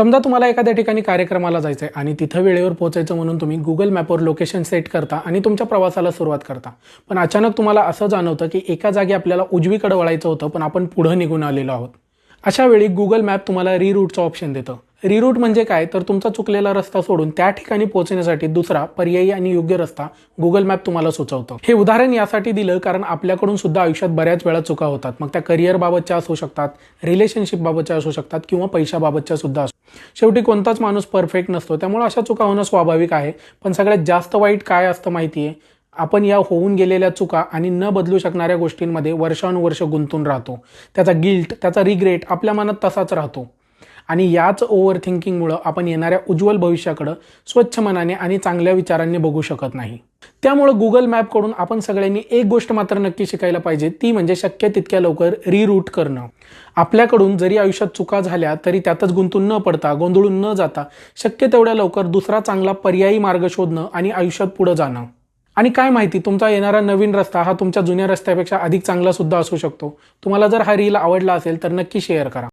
समजा तुम्हाला एखाद्या ठिकाणी कार्यक्रमाला जायचं आहे आणि तिथं वेळेवर पोहोचायचं म्हणून तुम्ही गुगल मॅपवर लोकेशन सेट करता आणि तुमच्या प्रवासाला सुरुवात करता. पण अचानक तुम्हाला असं जाणवतं की एका जागी आपल्याला उजवीकडे वळायचं होतं पण आपण पुढे निघून आलेलो आहोत. अशा वेळी गुगल मॅप तुम्हाला रिरूटचं ऑप्शन देतं. रिरूट म्हणजे काय तर तुमचा चुकलेला रस्ता सोडून त्या ठिकाणी पोहोचण्यासाठी दुसरा पर्यायी आणि योग्य रस्ता गुगल मॅप तुम्हाला सुचवतं. हे उदाहरण यासाठी दिलं कारण आपल्याकडून सुद्धा आयुष्यात बऱ्याच वेळा चुका होतात. मग त्या करिअर बाबतच्या असू शकतात, रिलेशनशिप बाबतच्या असू शकतात किंवा पैशाबाबतच्या सुद्धा असू. शेवटी कोणताच माणूस परफेक्ट नसतो, त्यामुळे अशा चुका होणं स्वाभाविक आहे. पण सगळ्यात जास्त वाईट काय असतं माहिती आहे? आपण या होऊन गेलेल्या चुका आणि न बदलू शकणाऱ्या गोष्टींमध्ये वर्षानुवर्ष गुंतून राहतो. त्याचा गिल्ट, त्याचा रिग्रेट आपल्या मनात तसाच राहतो. आणि याच ओव्हर थिंकिंगमुळं आपण येणाऱ्या उज्ज्वल भविष्याकडं स्वच्छ मनाने आणि चांगल्या विचारांनी बघू शकत नाही. त्यामुळं गुगल मॅपकडून आपण सगळ्यांनी एक गोष्ट मात्र नक्की शिकायला पाहिजे, ती म्हणजे शक्य तितक्या लवकर रिरूट करणं. आपल्याकडून जरी आयुष्यात चुका झाल्या तरी त्यातच गुंतून न पडता, गोंधळून न जाता शक्य तेवढ्या लवकर दुसरा चांगला पर्यायी मार्ग शोधणं आणि आयुष्यात पुढे जाणं. आणि काय माहिती, तुमचा येणारा नवीन रस्ता हा तुमच्या जुन्या रस्त्यापेक्षा अधिक चांगला सुद्धा असू शकतो. तुम्हाला जर हा रील आवडला असेल तर नक्की शेअर करा.